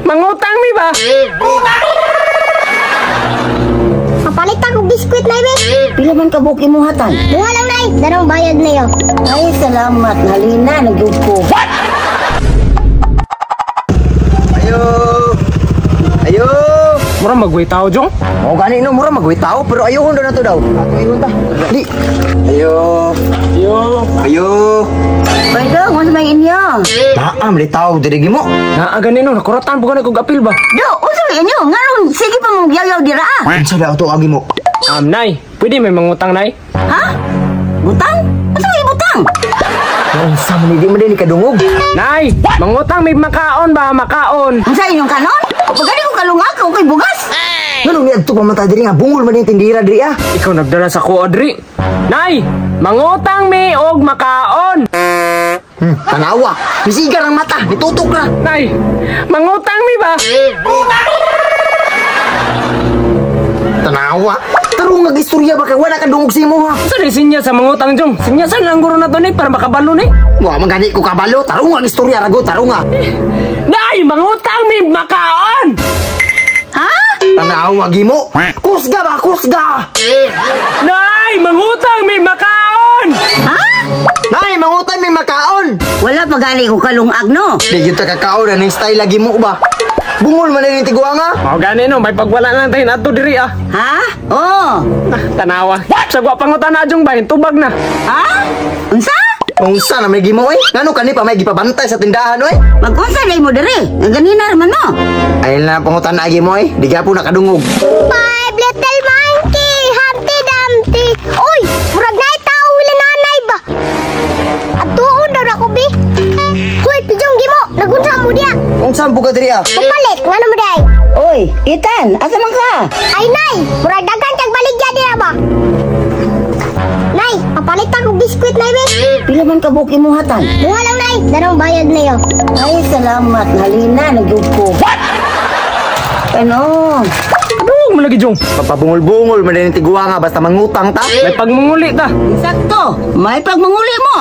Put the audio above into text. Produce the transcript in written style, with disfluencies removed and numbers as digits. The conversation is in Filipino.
Mangutang mi ba? Kapalit ako biskwit na ibe. Pila man ka buki mo hatan? Bunga lang nay, darong bayad na yun. Ay, salamat. Halina, nagyud ko. Ayo! Ayo! Mura magway tao, Jong. O gani no, mura magway tao, pero ayuhon daw na to daw. Ato ayuhon ta. Di. Ayo! Yo. Ayo! Pwede, kung sa may inyo. Taam, di tao, dirigi mo. Naaganin no, nakuratan po ka na kong apil ba? Do, unsa may inyo? Ngayon, sige pa mong yaw-yaw dira. Unsa daw to agi mo? Nay, pwede may mangutang, Nay? Ha? Butang? Unsa may butang? Unsa man di man din kadungog. Nay, mangutang may makaon ba? Makaon. Unsa inyong kanon? Pagani ko kalungag ko kay bugas. Nganong ni adto pa man ta diri nga bungol man din tindira diri ah. Ikaw nagdala sa ko, Adri. Nay, mangutang mi og makaon. Tanawa, bisigar ang mata, nitutok na. Nay, mangutang mi ba? Tanawa. Tarong nag-istorya ba kay wala ka dungog si mo ha? Saan sinya sa mangutang, Jong? Sinyasan lang guro na to, Nay, para makabalo, Nay. Wa magani ko kabalo, tarong ang istorya rago, tarong nga. Nay, mangutang mi makaon. Ha? Tanawa gimo. Kusga ba, kusga. Nay, mangutang mi makaon. Ha? Nay, mangutan may makaon. Wala pagani ko kalungag no. Di gyud ta kakaon na ning style lagi mo ba? Bungol man ni tiguanga. Mao gani no, may pagwala lang tayo nato diri ah. Ha? Oh. Tanawa. Sa gwa pangutan na Jong bahin tubag na. Ha? Unsa? Unsa na may gimo Ngano kani pa may gipabantay sa tindahan oy? Mag-unsa dai mo diri? Ganina man no. Ay na pangutan na gimo di gyapon nakadungog. Five little monkey, Humpty Dumpty. Uy, murag na tao wala nanay ba? At tuon daw ako bi. Hoy, pijong gimo, nagunsa mo diya. Unsa ang buka diri ah? Kapalit, ngano mo day? Oy, Itan, asa man ka? Ay nay, murag dagan kag baligya diya ba? Nay, kapalit ako biskwit na ibe. Pila man ka buki mo hatan? Bunga lang nay, darong bayad na yun. Ay, salamat. Halina, nagyud ko. Ano? Aduh, mo lagi Jong. Papabungol-bungol man din tiguanga basta mangutang ta. May pagmunguli ta. Sakto. May pagmanguli mo.